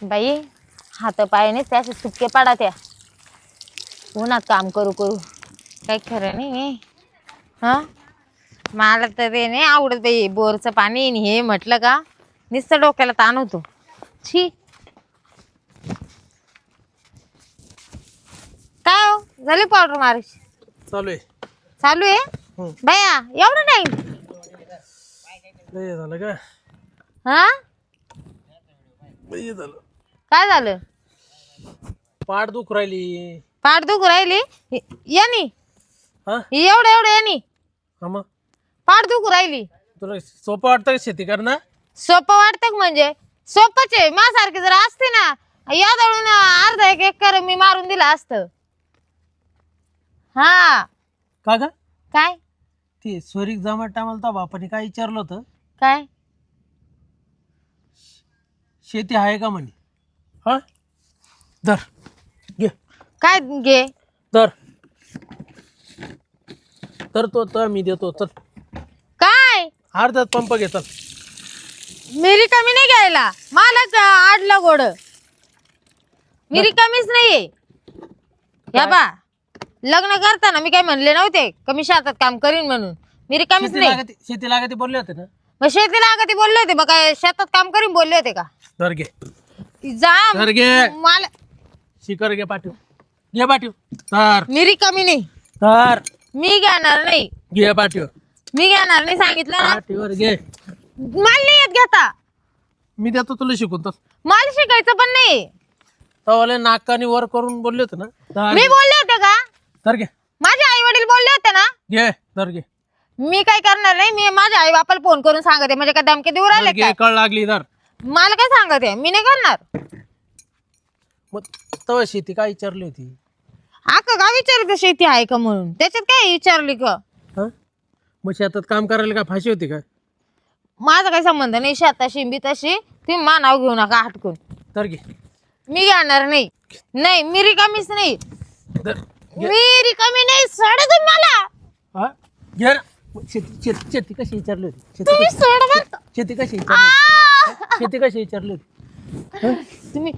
बाई हात पायाने त्याचे सुटके पाडा त्या उन्हात काम करू करू काही खरं नाही हा. मला तर ते नाही आवडत बाई बोरचं पाणी आणि हे म्हटलं का नुसतं डोक्याला ताण होतो. छी काय हो झाली पावडर मारायची चालू आहे. चालू आहे बाया एवढं नाही लय झालं का? हा. लय झालं. काय झालं? पाठ दुख राहिली. पाठ दुखू राहिली यानी हा एवढं एवढं यानी हा मग पाठ दुखू राहिली. तुला सोपं वाटतं का शेती करणं? सोपं वाटतं का म्हणजे सोपंच आहे. माझ्यासारखी जर असते ना या दळून अर्धा एक एकर मी मारून दिलं असतं. हा का ग? काय ते सोरीक जमत टायमाला तर बापाने काय विचारलं होतं? काय शेती आहे का म्हणे. हा धर घे काय घे धर तर तो तर मी देतो चल. काय अर्धाच पंप घे चल. मिरी कमी नाही घ्यायला मालच आडलं गोड मिरी कमीच नाहीये. या बा लग्न करताना मी काय म्हणले नव्हते कमी शेतात काम करीन म्हणून मिरी कमीच नाही. शेती लागती बोलले होते ना. मग शेतीला का ते बोलले होते मग काय शेतात काम करीन बोलले होते का? धर घे जा धर घे मला शिकर घे पाठव घे पाठव धर मिरी कमी नाही धर मी घेणार नाही. घे पाठव मी घेणार नाही सांगितलं ना. पाठीवर घे. मला नाही येत घेता. मी देतो तुला शिकून तर. मला शिकायचं पण नाही. तवाले नाकाने वर करून बोलले होते ना. धर मी घे. बोलले होते का? धर घे माझे आई वडील बोलले होते ना. घे धर घे मी काय करणार नाही. मी माझ्या आई बापाला फोन करून सांगते म्हणजे काय धमकी देऊ राहिले घे काय? कळ लागली धर. मला काय सांगते मी नाही करणार. मग तवा शेती काय विचारली होती? आका का विचारते शेती आहे का म्हणून त्याच्यात काय विचारली का? हा मग शेतात काम करायला काय फाशी होती का? माझा काही संबंध नाही शेताशी बी तशी तुम्ही मानाव घेऊ नका हटकून. धर घे मी घेणार नाही. नाही मी रिकामीच नाही. धर मी रिकामी नाही सोडा तुम्ही मला. हा घे ना. शेती कशी विचारली होती? तुम्ही सोडा बरं. शेती कशी विचारली? शेती कशी विचारली होती? तुम्ही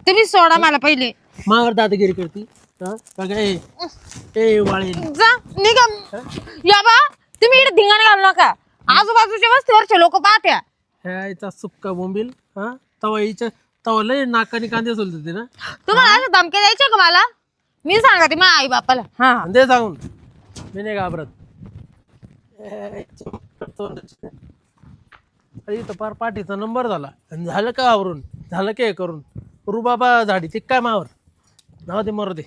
तुम्ही सोडा मला पहिले. मावर दादागिरी करती हा का काय? ए वाळे जा निघा. या बा तुम्ही इकडे धिंगाणे घालू नका. आजूबाजूच्या वस्तीवरचे लोक पाहत्या. ह्याचा सुक्का बोंबील हा तवा हिच्या तवा लय नाकाने कांदे सोलत होते ना. तुम्हाला असं धमक्या द्यायच्या का मला? मी सांगते माझ्या आई बापाला. हा दे सांगून मी नाही घाबरत. इथं पार पाठीचा नंबर झाला आणि झालं का आवरून झालं काय करून रुबाबा झाडी ते काय मावर नाव दे मरू दे.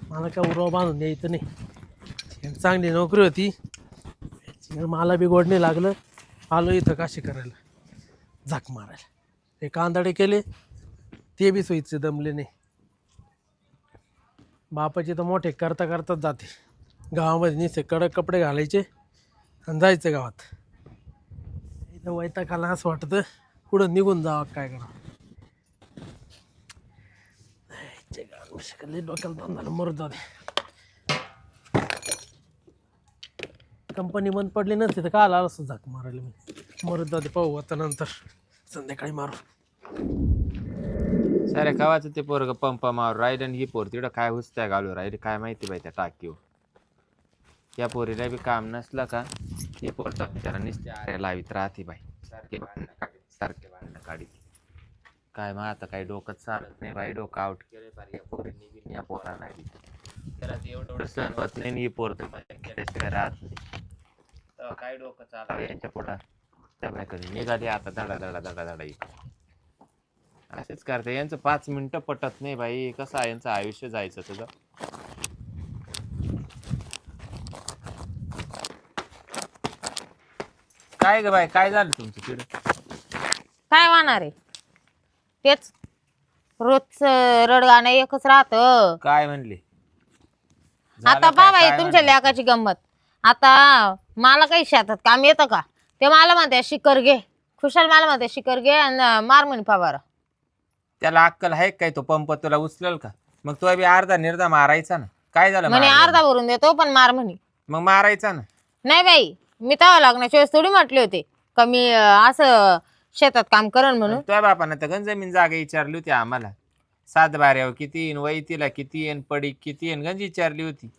मला काय उराव बांधून द्यायचं नाही. चांगली नोकरी होती मला बी गोड नाही लागलं. आलो इथं काशी करायला झाक मारायला. ते कांदाडे केले ते बी सोयीचे दमले नाही. बापाचे तर मोठे करता करताच जाते. गावामध्ये निसे कडक कपडे घालायचे आणि जायचं गावात. इथं वैतागाला असं वाटतं पुढं निघून जावं काय करा. डोक्याला ताण झालं मरत जाऊ दे. कंपनी बंद पडली नसते तर काय आला असं झाक मारायला मी. मरत जाऊ दे पाहू आता नंतर संध्याकाळी मारू. सारे कवाचं ते पोरग पंप मारू राहिलं आणि ही पोर तिकडं काय हुसत्या घालू राहिली काय माहिती बाई त्या टाकीवर. त्या पोरीला बी काम नसलं का हे पोर त्याला नुसते आऱ्या लावीत राहते बाई. सारखे भांडणं काढीत काय मग आता काही डोकं चालत नाही बाई. डोकं आउट केलंय पार या पोरीने बी या पोरा नाही. त्याला ते एवढं सहन होत नाही ही पोर तर केल्याशिवाय राहत नाही. तेव्हा काय डोकं चालावं यांच्या पोटात त्या कधी निघाली आता धडा धडा धडा धडा इकडं. असेच करते यांचं 5 मिनिटं पटत नाही बाई. कसं आहे यांचं आयुष्य जायचं तुझं. काय ग बाई काय झालं तुमचं तिकडं? काय होणार आहे तेच रोज रडगाणं एकच राहत. काय म्हणले? आता बाबा आहे तुमच्या लेकाची गंमत. आता मला काही शेतात काम येतं का? ते मला म्हणते शिकर घे. खुशाल मला म्हणते शिकर घे आणि मार म्हणे फवारा. त्याला अक्कल आहे काय? तो पंप तुला उचलेल का? मग तो बी अर्धा निर्धा मारायचा ना. काय झालं म्हणे मारल्यावर? अर्धा भरून देतो पण मार म्हणे. मग मारायचा ना. नाही बाई मी तेव्हा लग्नाच्या वेळेस थोडी म्हटले होते का मी असं शेतात काम करण म्हणून. तुझ्या बापानं तर गंज जमीन जागा विचारली होती आम्हाला. 7 बाऱ्यावर किती येईन, वैतीला किती येईन, पडी किती येईन, गंज विचारली होती.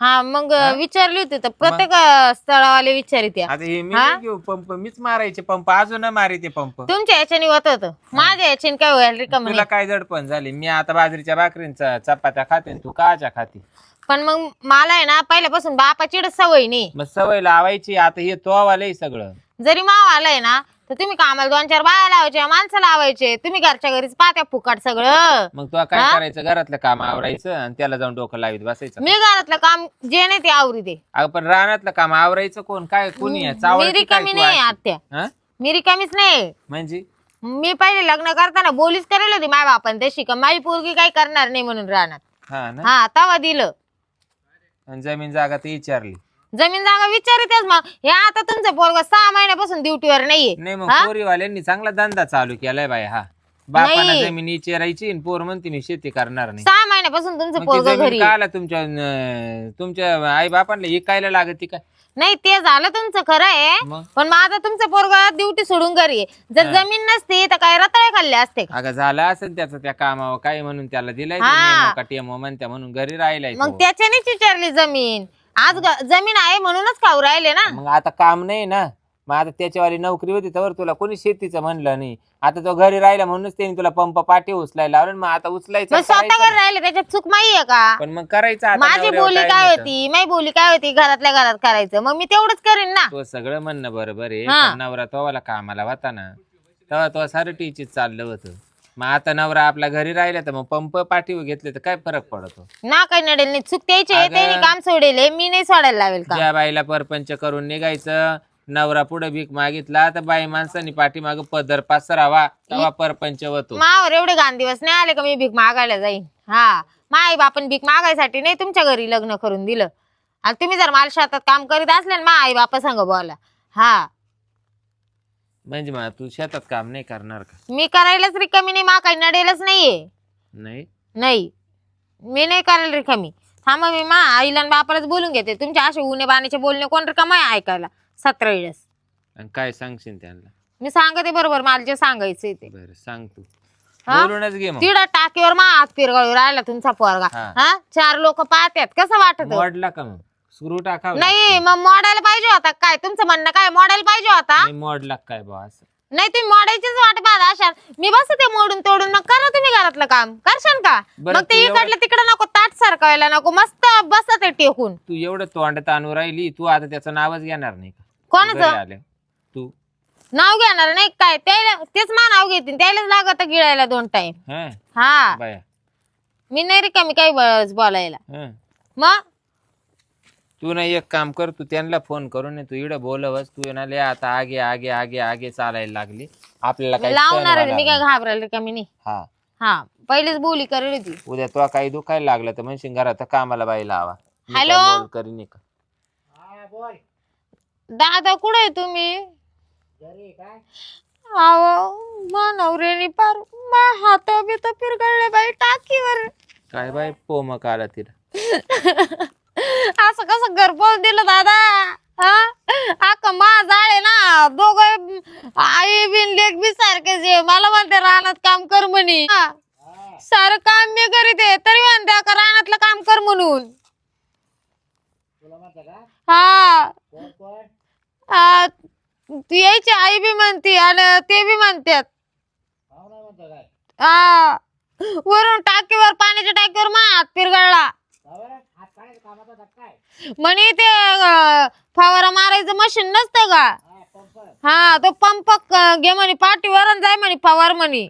हा मग विचारली होती तर प्रत्येक स्थळावाले विचारित. आता हे मी नाही घेऊ पंप, मीच मारायचे पंप, अजून मारी ते पंप. तुमच्या याच्याने होत होतं, माझ्या याच्याने काय होईल रिकाम. तुला काय जडपण झाली? मी आता बाजरीच्या भाकरींचा चपात्या खाते, तू काच्या खाते? पण मग मला आहे ना पहिल्यापासून बापाची सवय नाही. मग सवय लावायची. आता हे तो आलंय सगळं. जरी माव आलाय ना तर तुम्ही कामाला 2-4 बाया लावायचे, माणसं लावायचे. तुम्ही घरच्या घरीच पाहत्या फुकाट सगळं. मग तुला काय करायचं? घरातलं काम आवरायचं आणि त्याला जाऊन डोकं लावीत बसायचं. मी घरातलं काम जे नाही ते आवरी दे. अगं पण रानातलं काम आवरायचं कोण? काय कोणी आहे? मी चावळती काय रिकामी तू नाही अशी? आत्या, हा? मी रिकामीच नाही. म्हणजे मी पहिले लग्न करताना बोलीच करेल होती माझ्या बापान तशी का माझी पोरगी काही करणार नाही म्हणून राहणार. हा ना. हा तवा दिलं. आणि जमीन जागा ती विचारली जमीन जागा विचारितच. मग हे आता तुमचं पोरग 6 महिन्यापासून ड्युटीवर नाहीये. नाही. मग पोरीवाल्यांनी चांगला धंदा चालू केलाय बाय. हा बापाला नाही. जमीन विचारायची आणि पोर म्हणते मी शेती करणार नाही. 6 महिन्यापासून तुमचं मग ती पोरग जमीन घरी काला तुमच्या आई बापांना इकायला लागत काय? नाही. ते झालं तुमचं खरं आहे. मग पण मग आता तुमचं पोरग ड्युटी सोडून घरी आहे. जर जमीन नसती तर काय रताळे खाल्ले असते का? अगं झालं असेल त्याचं त्या कामावर काय म्हणून त्याला दिलाय टीएमओ म्हणत्या म्हणून घरी राहिलाय मग तो. त्याच्यानेच विचारली जमीन. आज जमीन आहे म्हणूनच खाऊ राहिले ना. मग आता काम नाही ना. मग आता त्याच्यावाली नोकरी होती तर तुला कोणी शेतीचं म्हणलं नाही. आता तो घरी राहिला म्हणूनच त्यांनी तुला पंप पाठी उचलायला लावलं. मग आता उचलायचं मग स्वतः करायचं. घरी राहिले त्याच्यात चूक नाही आहे का? पण मग करायचं आता. माझी नवऱ्यावर बोली time काय येतं. होती, माझी बोली काय होती, घरातल्या घरात करायचं. मग मी तेवढंच करीन ना. तो सगळं म्हणणं बरोबर आहे. हा. पण नवरा तोवाला कामाला होता ना तेव्हा तो सारं टीचीच चाललं होतं. मग आता नवरा आपल्या घरी राहिला तर मग पंप पाठीवर घेतले तर काय फरक पडतो? ना काही नडेल नाही. चूक त्याची आहे, अगं. त्यांनी काम सोडेल, मी नाही सोडायला लावेल का? ज्या बाईला परपंच करून निघायचं, नवरा पुढे भीक मागितला तर बाई माणसानी पाठीमाग पदर पसरावा तेव्हा परपंच होतो. मावर एवढे घाण दिवस नाही आले का मी भीक मागायला जाईन. हा माई बापन भीक मागायसाठी नाही तुमच्या घरी लग्न करून दिलं. आणि तुम्ही जर मला शेतात काम करीत असले ना मा आई बापा सांग बोला. हा म्हणजे मग तू शेतात काम नाही करणार का? मी करायलाच रिकामी नाही. मा काही नडेलच नाहीये. नाही नाही मी नाही करायला रिकामी. थांबा मी मा आईला आणि बापालाच बोलून घेते. तुमच्या असे उन्हे बाणीचे बोलणे कोण रिकाम आहे ऐकायला 17 वेळेस. आणि काय सांगशील त्यांना? मी सांगते बरोबर मला जे सांगायचंय ते. बरं सांग तू. हा? बोलूनच घे मग. तिडा टाकीवर मा हात पिरगळू राहिला तुमचा पोरगा. हा. हा 4 लोक पाहतात कसं वाटत? मोडला का मग? स्क्रू टाकावं नाही मग मोडायला पाहिजे होता काय? तुमचं म्हणणं काय मोडायला पाहिजे होता? नाही, मोडला काय बा असं? नाही तुम्ही मोडायचीच वाट पाहता अशा. मी बसते मोडून तोडून मग करा तुम्ही घरातलं काम करशाल का? बरं, मग ते तू इकडलं तिकडं नको, ताट सरकवायला नको, मस्त बसत टेकून. तू एवढं तोंडात आणू राहिली, तू आता त्याचं नावच घेणार नाही का? कोणाचं घरी आल्या तू नाव घेणार नाही काय? त्याला तेच मा नाव घेतील, त्यालाच लागत गिळायला 2 टाइम. हं? हा बाया मी नाही रिकामी काही बोलायला. हं. मग तू नाही एक काम कर, तू त्यांना फोन करून ये, तू इकडं बोलवस. तू ना लय आता आगे आगे आगे आगे चालायला लागली. आपल्याला काही लावणार सहन आहे मी, होणार काय घाबरायला रिकामी नाही. हा. हा पहिलेच बोली करेल होती. उद्या तुला काही दुखायला लागलं तर म्हणशील घरात कामाला बाई लावा. मी काय हॅलो? बोल करीन का? दादा कुठे आहे तुम्ही? अहो मा नवऱ्याने पार मा हात बित पिरगळले बाई टाकीवर. काय बाई पोमक आला तिला. असं कसं घर पाहून दिलं दादा? हा मा जाळे ना दोघं आई बिन लेक बी सारखेच आहे. मला म्हणते रानात काम कर म्हणे. सारं काम मी करीते तरी म्हणते का रानातलं काम कर म्हणून. हा यायची आई बी म्हणते आणि ते बी म्हणतात. हा वरून टाकीवर पाण्याच्या टाकीवर मा हात पिरगळला म्हणे. ते फवारा मारायचं मशीन नसतं का? हा तो पंप घे म्हणे पाठीवर जाय म्हणे फवार म्हणे.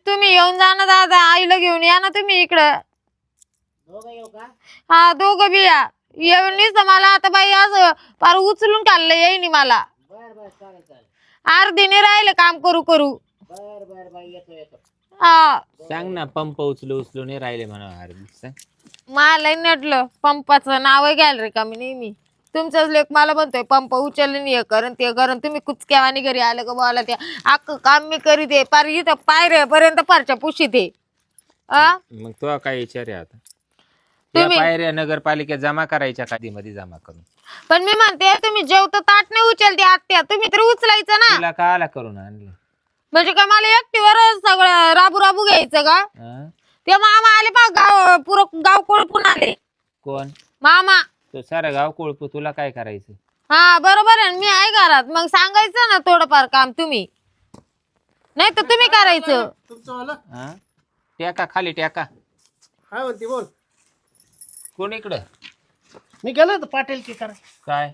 तुम्ही येऊन जा ना दादा, आईला घेऊन या ना तुम्ही इकडं. हा दोघं बी या. येऊन मला आता बाई असं फार उचलून काढलं येईनी मला. अर्धीने राहिले काम करू करू. हा सांग ना, पंप उचलू उचलू नाही राहिले म्हणा. सांग मला नटलं पंपाचं नाव घ्यायला रे का मी नेहमी. तुमचाच लेख मला म्हणतोय पंप उचलले नाही, हे करण ते करण. तुम्ही कुचक्यावानी घरी आलं का बोला ते अख्खं काम मी करीत आहे. पार इथं पायऱ्यापर्यंत फारच्या पुशीत आहे. मग तुला काय विचार आहे आता? त्या तुम्ही- पायऱ्या नगरपालिकेत जमा करायच्या मध्ये जमा करून पण मी म्हणते तुम्ही जेवतो ताट नाही उचलते आत्या, तुम्ही तर उचलायचं ना. तुला काला करून आणलं म्हणजे काय मला एकटीवर सगळं राबू राबू घ्यायचं का? हं? ते मामा आले पा गाव पुरं गाव कोळपून आले कोण मामा. तो सारं गाव कोळपू, तुला काय करायचं? हा बरोबर आहे, मी आहे घरात. मग सांगायचं ना थोडंफार काम तुम्ही, नाही तर तुम्ही करायचं. तुमचं वाला हं? टेका खाली टेका. काय म्हणते बोल. कोण इकडं? मी गेलो होतो पाटील की करा. काय?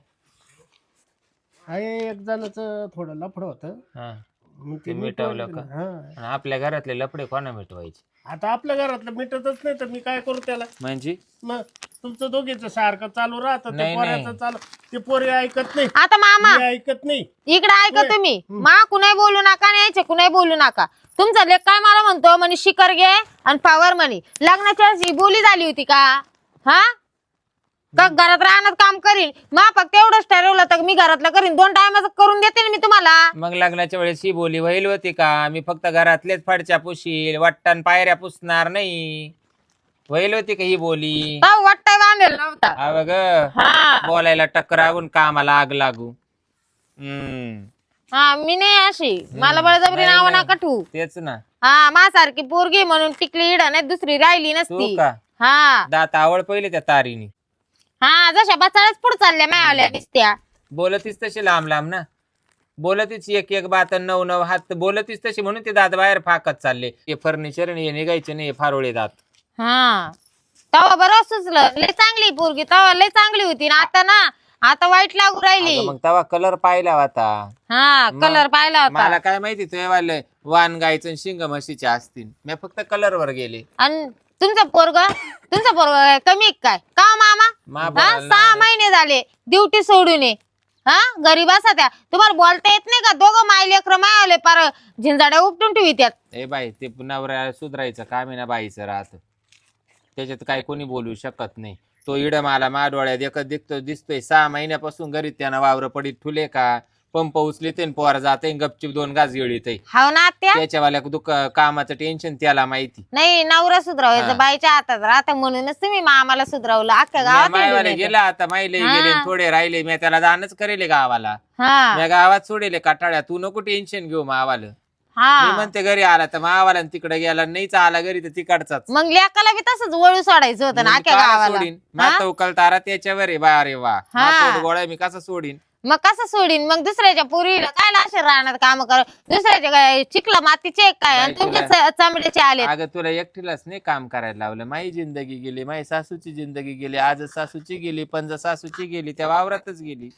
आहे एक जणाचं थोडं लफड होतं, हा मग ते मिटवलं का? हा. आणि आपल्या घरातले लफडे कोणा मिटवायचे? आता आपल्या घरातलं मिटतच नाही तर मी काय करू त्याला. म्हणजे मग तुमचं दोघीचं सारखं चालू राहतं, ते नाही, पोऱ्याचं नाही. चालू, ते पोरी ऐकत नाही, आता मामा मी ऐकत नाही. इकडे ऐका तुम्ही, मा कुणाही बोलू नका आणि यायचे कुणाही बोलू नका. तुमचा लेख काय मला म्हणतो म्हणे शिकर घे आणि पावर म्हणे. लग्नाच्या आधी बोली झाली होती का? हा का घरात राहण्यात काम करीन? मा फक्त एवढंच ठरवलं तर मी घरातलं करीन, 2 टायमाचं करून देते ना मी तुम्हाला. मग लग्नाच्या वेळेस ही बोली व्हायला होती का? मी फक्त घरातलेच फडच्या पुशील, वाटण पायऱ्या पुसणार नाही, व्हायला होती का ही बोली? का वाटताय बांधेल नव्हता. अव ग हा बोलायला टकरावून कामाला आग लागू. हा मी नाही अशी, मला बळजबरी नाही, नाव नाही. नका ठेवू. तेच ना. हा माझ्यासारखी पोरगी म्हणून टिकली इड नाही दुसरी राहिली तू नसती. का हा दात आवड पहिले त्या तारीनी हा जशा बचाळच पुढे चालल्या मायावल्या दिसत्या. बोलतीस तशी लांब लांब ना, बोलतीच एक एक बात 9 हात बोलतीस तशी, म्हणून ते दात बाहेर फाकत चालले. हे फर्निचर हे निघायचे नाही, फारोळे दात. हा तवा बरं सुचलं, लय चांगली पोरगी तवा लय चांगली होती ना, आता ना आता वाईट लागू राहिली. अगं मग तवा कलर पाहिला होता. हा कलर पाहिला होता. मला काय माहिती तुझे वाले वान गायचं आणि शिंग म्हशीचे असतील, मी फक्त कलर वर गेले. आणि तुमचं पोरग कमी काय का मामा? हा 6 महिने झाले ड्युटी सोडून ये. हा गरीब असा त्या तुम्हाला बोलता येत नाही का? दोघं माय लेकर मायवले पार झिंजाड्या उपटून ठेवित्यात. ए बाई ते नवऱ्या सुधरायचं काम आहे ना बाईचं राहत, त्याच्यात काय कोणी बोलू शकत नाही. तो इड मला मा डोळ्यात एकच दिसतोय 6 महिन्यापासून घरी त्यानं वावर पडीत ठुले का, पंप उचलीते पोर जाते गपचिप 2 घास गिळीत. हाव ना आत्या. त्याच्यावाल्या कामाचं टेन्शन त्याला माहिती. नाही नवरा हा. सुधरावायचं बाईच्या हातात राहता, म्हणूनच तुम्ही मामाला सुधरावलं. अख्ख्या गावात मायवाले हिंडून गेला आता, माहिले हा. गेले थोडे राहिले, मी त्याला दानच करेले गावाला. येते. हा मी गावात सोडेले काटाळ्या, तू नको टेन्शन घेऊ मावाला. मी हा म्हणते घरी आला तर मावाला तिकडे गेला, नाहीच आला घरी तर तिकडचाच. मग लेकाला बी तसंच वळू सोडायचं होतं ना अख्ख्या गावाला. माझा उकल तारा त्याच्यावर आहे. बा रे वा, हा. माझा गोळा मी कसा सोडीन? मग कसं सोडीन? मग दुसऱ्याच्या पोरीला काय असे राहणार काम कर, दुसऱ्याच्या काय चिखला मातीचे काय आणि बाई, तुमच्या चमड्याचे आले. अगं तुला एकटीलाच नाही काम करायला लावलं, माझी जिंदगी गेली, माझी सासूची जिंदगी गेली. आज सासूची गेली, पंज सासूची गेली, त्या वावरातच गेली.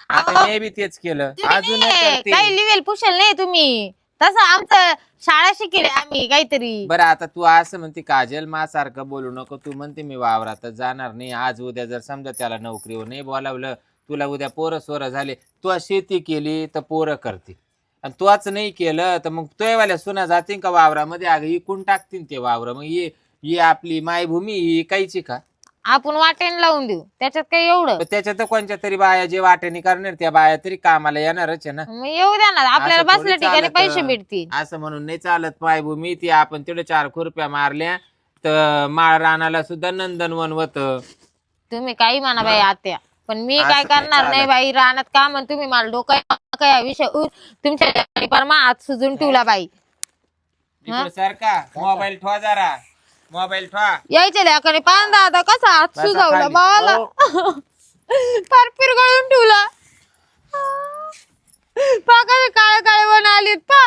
आता मी बी तेच केलं, अजून काही लिवेल पुशल नाही तुम्ही. तसं आमचं शाळा शिकेल आम्ही काहीतरी. बरं आता तू असं म्हणते काजल मा सारखं बोलू नको. तू म्हणते मी वावरातच जाणार नाही. आज उद्या जर समजा त्याला नोकरीवर नाही बोलावलं, तुला उद्या पोरं सोरं झाले, तू शेती केली तर पोरं करते, आणि तूच नाही केलं तर मग तोयवाल्या सुना जातील का वावरामध्ये? अगं इकून टाकतील ते वावर. मग ही आपली मायभूमी ही कायची का? आपण वाटेन लावून देऊ, त्याच्यात काही एवढं. पण त्याच्यात कोणत्या तरी बाया जे वाटेने करणार त्या बाया तरी कामाला येणारच आहे ना. मग येऊ द्या ना, आपल्याला असं थोडी बसल्या ठिकाणी चालत. पैसे भेटतील. असं म्हणून नाही चालत. मायभूमी ती आपण तेवढे 4 खुरप्या मारल्या तर माळ रानाला सुद्धा नंदनवन होत. तुम्ही काही म्हणा बाई आत्या, पण मी असं काय काय करणार नाही चालत. बाई रानात काम. आणि तुम्ही मला डोकं काय विषय तुमच्या परमा हात सुजून ठेवला बाई. इकडं सारखा मोबाईल ठेवा जरा, मोबाईल ठेवा. यायचे लेकाने पांदा आता कसा हात बसा सुजावला खाली. मला. फार पिरगळून ठेवला. पाका काळे काळे वन आलीत पा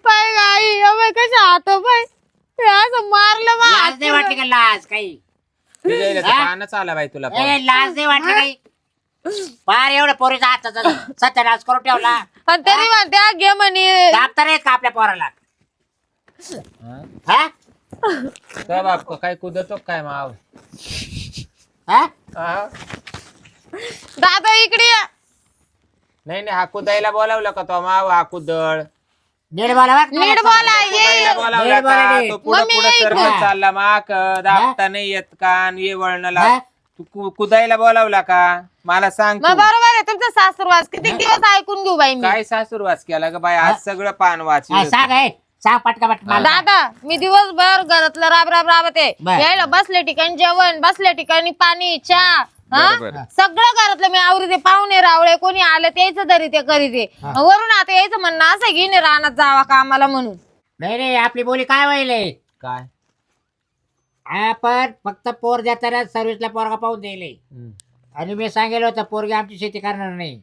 पाय गाई अबे कशा हात पाय असं मारलं लाज नाही वाटली का? लाज काही पानच आला बाई तुला ए, लाज नाही वाटली काही? फार एवढं पोरीचा हाताचा सत्यानाश करून ठेवला. आणि तरी म्हणते घे म्हणे. दाबता नाहीत का आपल्या पोराला? हा? काय बाप काय कुदतो काय माव? हा? दादा इकडे या. नाही नाही, हा कुदायला बोलावलं का तो माव? हा कुदळ नीट बोला बरं. नीट बोला कुदायला ये. बोलावलं नीट बोला का? नीट. तो पुढं मम्मी पुढं ऐक सरकत ना. चालला माक, दाबता नाही येत का? आणि ये वळणाला हा? तू कुदायला बोलावला का? मला सांग मग तू. बरोबर आहे तुमचा सासूरवास. किती दिवस ऐकून घेऊ बाई मी. काय सासूरवास केला ग बाई? आज सगळं पान हा, वाचलं. सांग आहे. सांग पटका मला. दादा मी दिवसभर घरातलं राबते बर. यायला बसल्या ठिकाणी जेवण, बसल्या ठिकाणी पाणी, चहा, बरोबर. सगळं घरातलं मी आवडते. पाहुणे रावळे कोणी आलं त्याचं तरी ते करीते. वरून आता यायचं म्हणणं असं की नाही रानात जावा कामाला म्हणून. नाही आपली बोली काय व्हायले काय आपण फक्त पोर देताना सर्व्हिसला पोरगा पाहून द्यायले आणि मी सांगेल होतं पोरगी आमची शेती करणार नाही.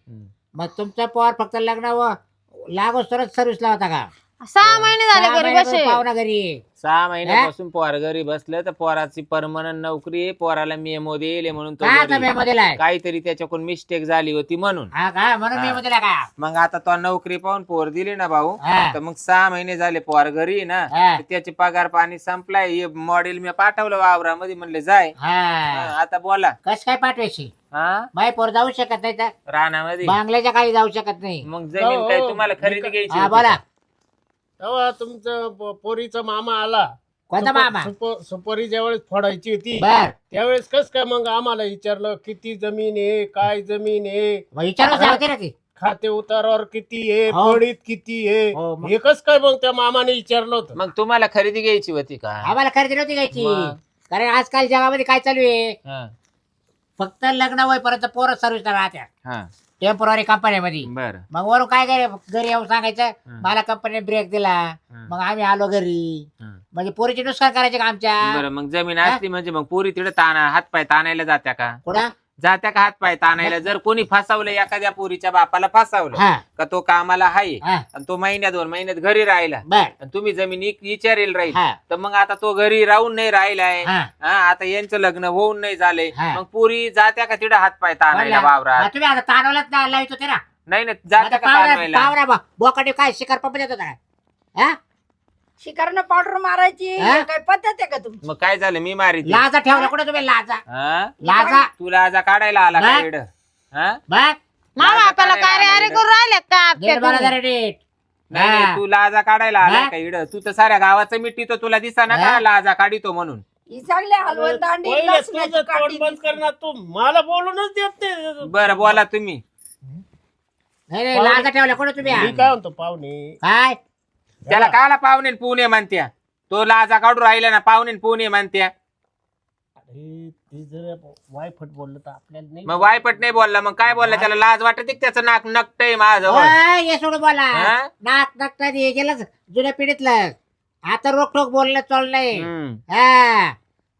मग तुमचा पोर फक्त लग्न व लागोस तरच सर्व्हिसला होता का? 6 महिने झाले घरी बसे. पाहुणा घरी 6 महिन्यापासून पोर घरी बसलं तर पोराची परमनंट नोकरी आहे. पोराला मेमो देले म्हणून तो काय घरी. मेमो दिलाय? काहीतरी त्याच्याकडून मिस्टेक झाली होती म्हणून. हा का म्हणून मेमो दिला का? मग आता तो नोकरी पाहून पोर दिली ना भाऊ, हा. तर मग 6 महिने झाले पोर घरी आहे ना, हा. तर त्याचे पगार पाणी संपलाय. हे मॉडेल मी पाठवलं वावरामध्ये, म्हणले जाय. हा आता बोला. कस काय पाठवायची? हा माई पोर जाऊ शकत नाही तर रानामध्ये बांगल्याच्या खाली जाऊ शकत नाही. मग जमीन काय तुम्हाला खरेदी घ्यायची हा होती बोला का? तेव्हा तुमचा पोरीचा मामा आला. कोणता मामा? सुपारी ज्यावेळेस फोडायची होती बर त्यावेळेस कस काय मग आम्हाला विचारलं किती जमीन आहे, काय जमीन आहे, मग विचारून सांगते ना ती. खाते उतारावर किती आहे, हो. पडीत किती आहे, हो, मग. हे कस काय मग त्या मामाने विचारलं होतं. मग तुम्हाला खरेदी घ्यायची होती का? आम्हाला खरेदी नव्हती घ्यायची. मग? कारण आजकाल जगामध्ये काय चालू आहे हा, फक्त लग्न होईपर्यंत पोरं सर्व्हिसला राहत्या हा, टेम्पोररी कंपन्यामध्ये. बरं. मग वरून काय घरी येऊन सांगायचं मला कंपनीने ब्रेक दिला मग आम्ही आलो घरी. म्हणजे पोरीची नुकसान करायचे का आमच्या? बरं, मग जमीन असली म्हणजे मग पोरी तिकडे हातपाय ताणायला जात्या का? कुठं? जात्या का हातपाय ताणायला? जर कोणी फसवलं, एखाद्या पोरीच्या बापाला फसवलं हा का, तो कामाला आहे हा आणि तो 1-2 महिन्यात घरी राहिला बर आणि तुम्ही जमीन विचारेल राहील, हा तर मग आता तो घरी राहून नाही राहिलाय. हा हा, आता यांचं लग्न होऊन नाही झालंय, हा. मग पुरी जात्या का तिकडे हातपाय ताणायला बोलला. वावरात? मग तुम्ही आता तारवलाच लावित होते ना. नाही ना, जात्या का ताणवायला? पावरा बोकाटे काय शिकार पंप देत होता काय? हा? शिकारणं पावडर मारायची हा? काय पद्धत आहे का तुमची? मग काय झालं? मी मारी लाजा ठेवला कुठे तुम्ही लाजा? लाजा तुला आजा काढायला आला का बघ. इकडं? हा? बघ मामा आपल्याला काय रे अरे करू राहिले का नीट बोला जरा नीट. नाही नाही, हा. तू लाजा काढायला आला हा? का इकडं? तू तर साऱ्या गावाचं मिट्टी, तो तुला दिसा ना हा? का लाजा काढितो म्हणून? ही चांगली हलवण दांडी पहिले लसणाची तुझं तोंड काठी बंद करणार, तू मला बोलूनच देत नाही. बरं बोला तुम्ही. नाही नाही, लाजा ठेवला कुठे तुम्ही? मी काय म्हणतो पाहुणे, काय त्याला काला पाहुणे न पुणे म्हणत्या? तो लाजा काढून राहिला ना, पाहुणे न पुणे म्हणत्या. अरे ते जर वायफट बोललं तर आपल्याला नाही. मग वायपट नाही बोलला, मग काय बोलला? त्याला लाज वाटते का? त्याचं नाक नकटय माझं. ओय, हे सोडून बोला हा? नाक नकटा हे गेलं जुन्या पिढीतलं. आता रोख ठोक बोलणं चाललंय. हम्म. हा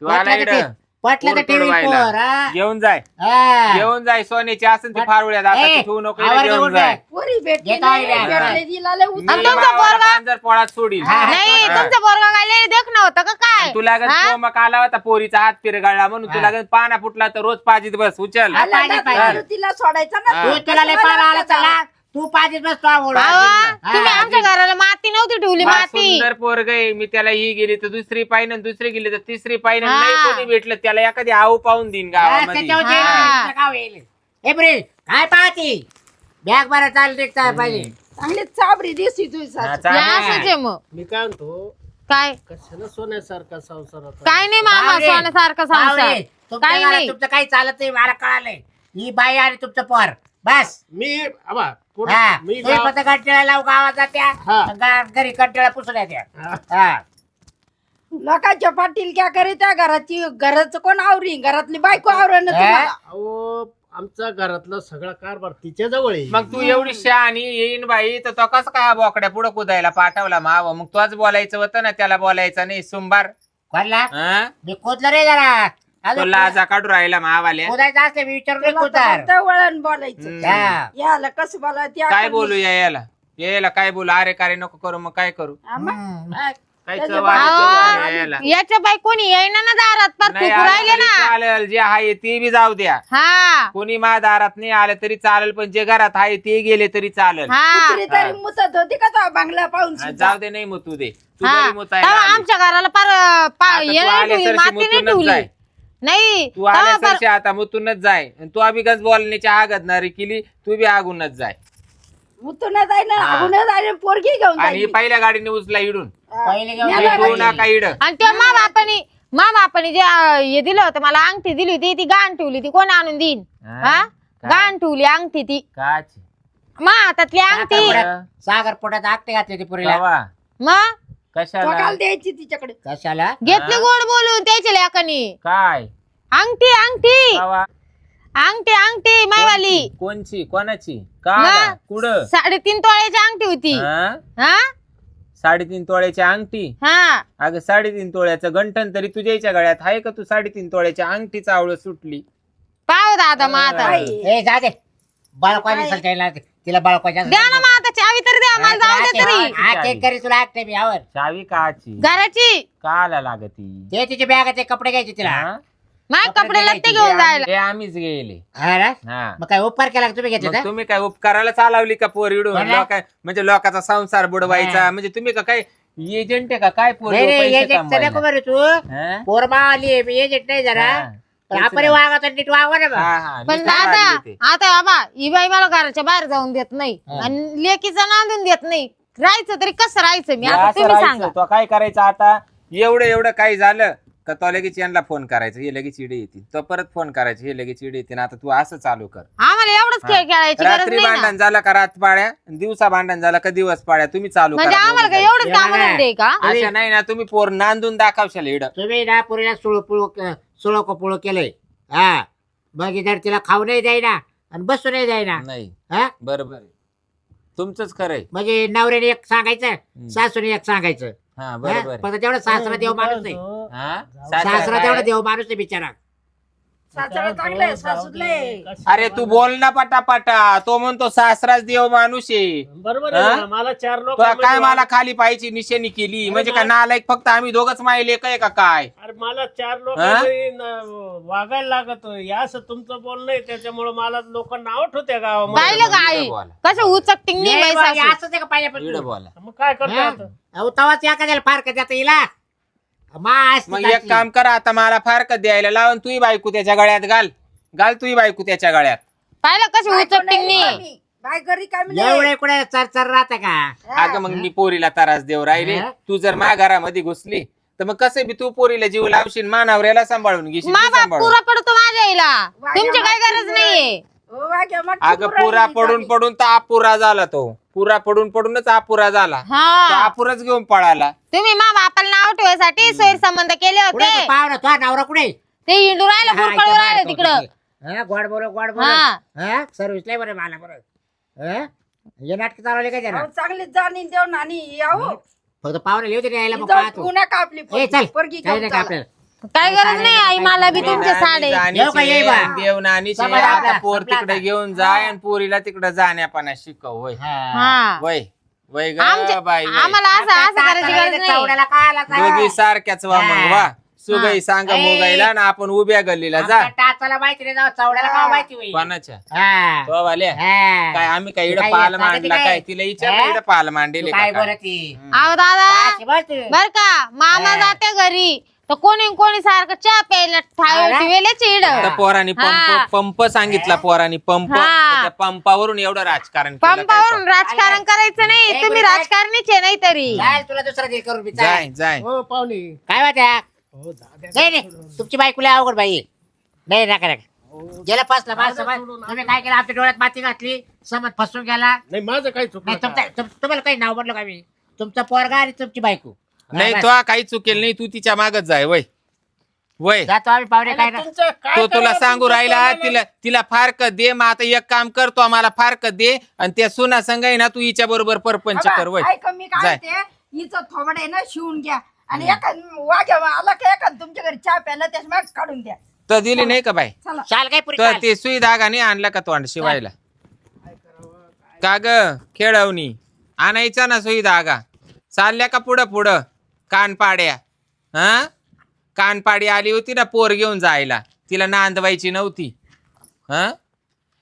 तू आला पटलं तर इकडं. पटलं तर पोर टीव्ही पडवायला. पोर हा? घेऊन जाय, हा. घेऊन जाय. सोन्याची असेल ती फारुळ्यात आता ए, ठेवू नको, आवर इकडे घेऊन घेऊन जाय. जाय. पोरी भेटली घेता नाही, येईल. भेटले तिला लय मी आणि तुमचा मावाला पोरगा? पांजर पोळात सोडील. हा. नाही हा. तुमचं पोरगा काय लय देखणं होतं का काय? तुला हा? मग आला होता पोरीचा हात पिरगाळला म्हणून तुला गं पाना फुटला तर रोज पाजीत बस उचल. हा. आला पाहिजे, ना, पाहिजे. तिला सोडायचा ना. हा. तू तुला लय पारा आला चला तू पाठीत बस तो आवड. अहो, तुम्ही आमच्या घराला माती नव्हती ठेवली, फार माती. सुंदर पोरग आहे. मी त्याला ही गेली तर दुसरी पाहिन, दुसरी गेली तर तिसरी पाहिन. हा. नाही कोणी भेटलं त्याला एखादी आऊ पाहून देईन गावामध्ये. हा. काय पाहती बॅग बरं चाल काय पाहिजे. चांगली चाबरी दिसती तुझी हा, सासू. चालेल. या असंच आहे मग. मी काय म्हणतो, काय कशाला सोन्यासारखा संसार होता. काय नाही मामा, पावरे. सोन्यासारखा संसार. काही नाही. तुमचं काही चालत नाही मला कळालंय. ही बाई आणि तुमचं पोर बस. मी आबा, पुढं- हा मी तुम्ही गाव- फक्त कंटाळा लावू गावात जात्या हा. घरी कंटाळा पुसून येत्या. हा. हा. लोकांच्या पाटील क्या करीत्या घराची घराचं कोण आवरी घरातली बायको आवरण अहो आमच्या घरातलं सगळा कारभार तिच्या जवळ आहे. मग तू एवढी शहाणी येईन बाई तर तो कसं काय बोकड्या पुढे कुदायला पाठवला माव? मग तोच बोलायचं होतं ना, त्याला बोलायचं नाही सुंबार. कोणला हा? मी खोदलं रे जरा तो अजून लाजा काढून राहिला मावाल्या. खोदायचं असले मी विचारून खोदार. वळण बोलायचं हा. याला कसं बोलायचं काय बोलू यायला? यायला काय बोलू? अरे कार्य नको करू. मग काय करू? हम्म. काय त्याच्या चव आली अहो, चव यायला? याच्या बाई कोणी येईना ना दारात पर नाही थुकू आलं राहिले तरी ना. चालेल, जे आहे ते बी जाऊ द्या. हा कोणी मा दारात नाही आलं तरी चालेल, पण जे घरात आहे ते गेले तरी चालेल. हा कुत्री तरी मुतत होती का तो बांगला पाहून हा, सुद्धा? जाऊ दे, नाही मुतू दे. तू हा बरी मुतायला तेव्हा आली. आमच्या घराला पार आता तू हे नाही आल्या ठेवली, सरशी माती नाही मुतूनच ठेवली. जाय. नाही तू तेव्हा आल्या पार- सरशी आता मुतूनच जाय. तू अभिगच बोलण्याची आगदणारी केली, तू बी आगूनच जाय. मुतून जाय ना हा. आगून जाय पोरगी घेऊन आणि ही जाईल पहिल्या गाडीने उचला इडून. पहिले घेऊन मी जायचं. आला तू नका इड. आणि ते मा बापाने जे हे दिलं होतं मला, अंगठी दिली होती, ती गाण ठेवली. ती कोण आणून देईन? हा गाण ठेवली अंगठी, ती काच मा हातातली अंगठी. बरं. सागर पोटात आगते घातली ती पुरीला. कवा? मग कशाला काल द्यायची तिच्याकडे. कशाला घेतली गोड बोलून त्याच्या लेकानी. काय अंगठी अंगठी कावा? अंगठी अंगठी मायवाली. कोणची कोणाची का मग? कुठं 3.5 तोळ्याची अंगठी होती. हा? हा 3.5 तोळ्याची अंगठी. हा अगं 3.5 तोळ्याचं गंठन तरी तुझ्याच्या गळ्यात आहे का? तू 3.5 तोळ्याच्या अंगठीचा आवळ सुटली. पाहू दादा मग आता. बाई. ए जा दे बाळकवानी सलकायला तिला बाळकवाच्या द्या ना मग आता चावी तर द्या मला जाऊ दे तरी. हा केक करी तुला आठ नाही यावर चावी काची घराची काला लागती? ते तिच्या बॅगात ते कपडे घ्यायचे तिला हा? माझे कपडे लत्ते घेऊन जायला. हे आम्हीच गेले. हा ना? हा मग काय उपकार केला का तुम्ही घेतले मग का? तुम्ही काय उपकाराला चालवली का पोरीडून? मला? म्हणजे लोकांचा संसार बुडवायचा हा. म्हणजे तुम्ही का काय एजंट आहे का काय पोरी नाही नाही पैसे एजंट नको कमवायला? बरं तू हा? पोरमा आली मी एजंट नाही जरा हा. पण आपण वागा तर नीट वागा ना बा. हा, हा. पण मी काय दादा लागले ते? आता बाबा ही बाई मला घराच्या बाहेर जाऊन देत नाही हा. आणि लेकीचा नांदून देत नाही. राहायचं तरी कसं राहायचं मी हे आता असं तुम्ही राहायचं. सांगा. तो काय करायचं आता? एवढं काही झालं का तो लगेच यांना फोन करायचं, हे लगेच इडे येतील. तो परत फोन करायचं, हे लगेच इडे येतील. आता तू असं चालू कर. आम्हाला एवढंच खेळ खेळायची गरज रात्री नाही ना. भांडण झालं का रात पाड्या, दिवसा भांडण झालं का दिवस पाड्या, तुम्ही चालू म्हणजे करा आम्हाला काय दोघं एवढंच काम एवढं धंदे का? जण. असं नाही ना, तुम्ही पोर नांदून दाखवशाल इड. तुम्ही ना पुरीला सुळो कपुळो केलंय हा मग इधर तिला खाऊ नाही द्यायना आणि बसू नाही द्यायना नाही हा बरोबर आहे. तुमचंच खरंय. म्हणजे नवऱ्याने एक सांगायचं सासूने एक सांगायचं हा हा? बरोबर आहे. फक्त तेवढा सासरा देव माणूस आहे हा? सासरा काय? तेवढा देव माणूस आहे बिचारा सासरा चांगलंय सासूले. अरे तू बोल ना पटापटा. तो म्हणतो सासराच देव माणूस आहे. बरोबर आहे हा? ना, मला 4 लोक तो काय मला खाली पाहायची निशाणी केली म्हणजे काय नालायक फक्त आम्ही दोघच माहिले काय का काय? अरे मला 4 लोक हा? वागायला लागत या असं तुमचं बोलणं आहे त्याच्यामुळे मला लोक नाव ठेवत्या गावामध्ये. पाहिलं का आई बोला. कसं उचकटिंग नाही नाही बाई बा, सासू. असंच आहे का पाहिजे इकडं बोला. मग काय करतो आता? अहो तवाच या कशाला फार का जाता येईल मग एक काम करा आता, मला फारकत द्यायला लावून तुही बायको त्याच्या गळ्यात घाल तुही बायको त्याच्या गळ्यात. पाहिलं कशी बायको उचकटिंग नाही नाही. आम्ही. बाय घरी काय म्हणले? एवढे कुठे चर राहत का अगं मग मी पोरीला त्रास देऊ राहिले. हा? तू जर माझ्या घरामध्ये घुसली तर मग कसं बी तू पोरीला जीव लावशील, मानावऱ्याला सांभाळून घेशील, मा ती बाप सांभाळून. पुरा पडतो माझ्या आईला. तुमची काय गरज नाहीये. हो, वाग्या मटकी अगं पुरायची पुरा पडून झाली. पडून तर अपुरा झाला तो. पुरा पडून पडूनच अपुरा झाला. तो हा अपुराच घेऊन पळाला. तुम्ही मा बापाला नाव ठेवायसाठी सोयी संबंध केले कुठे होते. पाहुणा तो नवरा कुठे ते हिंडू राहिले हा, बुरकळू इथं राहिले बाहेर तिकडं. हा, गोड बोलो हा. सर्व्हिस लय बरं मला बरं हे नाटक चालवले काय त्याला अहो, चांगलीच जाणी देऊन आणि यावं. फक्त पाहुणे लिहू दे यायला मग इथं पाहतो पुन्हा कापली ए चल पोरगी काही घेऊन नाही चला. आपल्याला काय गरज नाही आई मला बी तुमचे साडे. येऊ का, ये बा. देव नानीचे समज आता आता, पोर संपला तिकडे आता. घेऊन जाय आणि पोरीला तिकडे जाण्यापणा शिकव. वय हा वय वय ग आमच्या- बाई वय. आम्हाला असं असं करायची गरज नाही. चवड्याला काय आला दोघी सारख्याच वा मग वा. सुगई हा. सांगा ए. मोगाईला ना आपण उभ्या गल्लीला जा. टाचाला माहिती नाही जाऊ चवड्याला काय माहिती होईल कोणाच्या हा. तो वाल्या हा. काय आम्ही काय इकडे काय पाल सांगते मांडला काय? काय? तिला विचारलं हा? इकडे पाल तू मांडले काय का बरं काय? ती अहो दादा अशी बस तू. बर का मामा हा. जाते घरी तर कोणी सारखं चहा प्यायला हा ना? ठेवेले चिड. तर पोरांनी हा. पंप सांगितला पोरांनी पंप. हा. तर त्या पंपावरून एवढं राजकारण केलं काय पंपावरून राजकारण करायचं नाही. एक तुम्ही मिनिट. राजकारणीच आहे नाही तरी. जाय तुला दुसरा दे करून तो? बिचार. जाय जाय हो पाहुणे काय वाट्या हो दादा नाही नाही तुमची बायको लय अवघड बाई नाही नका नका गेला फसला माझं समज तुम्ही काय केलं आमच्या डोळ्यात माती घातली समज फसून गेला नाही माझं काही चुकलं नाही तुमचा तुम्हाला काही नाव म्हणलं का मी तुमचा पोरगा आणि तुमची बायको नाही बस. तो काही चुकेल नाही. तू तिच्या मागच जाय वय वय. जातो आम्ही पाहुणे काय ना तुमचं काय तो तुला करावं सांगू तुमचं राहिला पोराला? तिला फारकत दे. मग आता एक काम कर, तू आम्हाला फारकत दे आणि त्या सुना संग आहे ना तू हिच्या बरोबर परपंच कर वय. बाबा, ऐका मी काय जाय. म्हणते, हिचं थोबड आहे ना शिवून घ्या आणि एका वाग्या आला का एका तुमच्या घरी चहा प्यायला त्याच्या मागे काढून द्या. तर दिली नाही का बाई? चला शाल काय पुरी तर ते सुई धागा नाही आणला का तोंड शिवायला? का ग खेळवणी आणायचा ना सुई धागा. चालल्या का पुढं पुढं कानपाड्या? हा कानपाडी आली होती ना पोर घेऊन जायला, तिला नांदवायची नव्हती. हा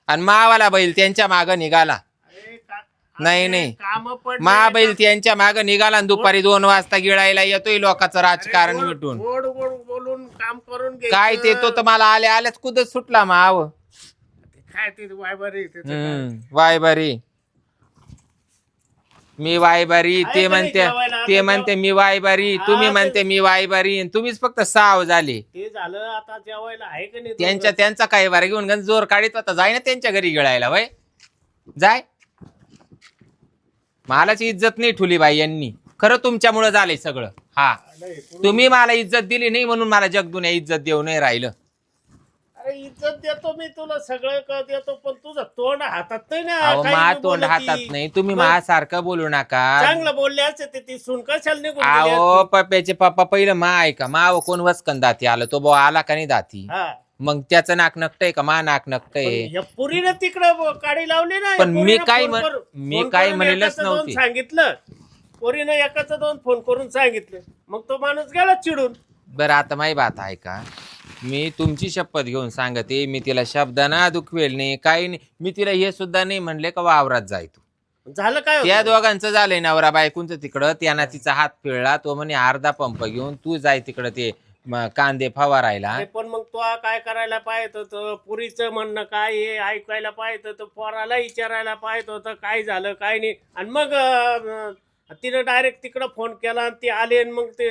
आणि मावाला बैल त्यांच्या माग निघाला. अरे का- नाही नाही काम पडले मा बैल त्यांच्या माग निघाला आणि दुपारी 2 वाजता गिळायला येतोय लोकांचं राजकारण गोड- मिटून. गोड गोड बोलून काम करून घ्यायचं. काय ते तो तर मला आल्याच कुदच सुटला माव. काय ते वायबारी त्याचं काय? वाय बरी मी वायबारी. आहे ते का नाही म्हणते जेवायला? ते आता म्हणते मी वायबारी. हा, तुम्ही ते- म्हणते मी वायबारी. तुम्हीच फक्त साव झाले. ते झालं आता जेवायला आहे का नाही त्यांचा काही वार घेऊन गण जोर काढीत होता. जाय ना त्यांच्या घरी गिळायला वय जाय. मालाची इज्जत नाही ठुली बाई यांनी. खरं तुमच्यामुळे झालंय सगळं. हा, तुम्ही मला इज्जत दिली नाही म्हणून मला जगदुन्या इज्जत देऊ नाही राहिलं. अरे इज्जत देतो मी तुला सगळं देतो, पण तुझं तोंड हातात नाही ना. अहो काही मा बी तोंड बोलती. हातात नाही, तुम्ही मग माझ्यासारखं बोलू नका. चांगलं बोलले असते ते ती सून कशाला निघून गेली अहो असती? पप्प्याचे पप्पा पहिलं मा ऐका, माव कोण वसकन दाती आलं, तो भाऊ आला का नाही दाती, हा. मग त्याचं नाक नकटय का मा नाक पण नकटय. या पुरीनं तिकडं काडी लावली ना. पण या मी पोरीनं काय फोन म्हण- करून- मी फोन काय करून म्हणेलच एकाचं दोन नव्हती. सांगितलं पोरीनं एकाचं दोन फोन करून सांगितलं, मग तो माणूस गेला चिडून. बरं आता माही बात आहे का, मी तुमची शपथ घेऊन सांगते, मी तिला शब्दाना दुखवेल नाही काही नाही. मी तिला हे सुद्धा नाही म्हणले का वावरात जाय तू. झालं काय त्या होतं? दोघांचं झालंय नवरा बायकोंचं तिकडं. त्यानं तिचा हात पिळला, तो म्हणे अर्धा पंप घेऊन तू जाय तिकडं ते कांदे फवारायला. अरे पण मग तो काय करायला पाहिजे होतं, पुरीचं म्हणणं काय हे ऐकायला पाहिजे होतं, पोराला विचारायला पाहिजे होतं काय झालं काय नाही. आणि मग तिनं डायरेक्ट तिकडं फोन केला आणि ती आली आणि मग ते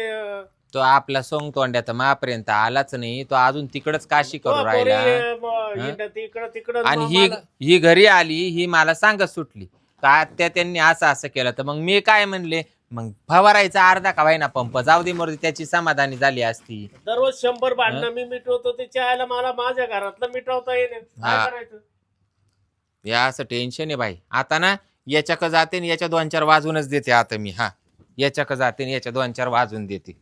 तो आपला सोंग तोंड्यात मापर्यंत आलाच नाही, तो अजून तिकडच काशी तो करू राहिला. तिकडं तिकडं आणि ही घरी आली, ही मला सांगत सुटली का त्या त्यांनी असं असं केलं. तर मग मी काय म्हणले, मग फवारायचा अर्धा का व्हायना पंप जाऊ दे, मग त्याची समाधानी झाली असती. दररोज 100 भांडणं मी मिटवतो, त्याच्या आयला मला माझ्या घरातलं मिटवता येईल. काय हा. करायचं? या असं टेन्शन आहे बाई. आता ना याच्याक जाते आणि याच्या 2-4 वाजूनच देते आता मी. हा, याच्याक जाते आणि याच्या 2-4 वाजून देते.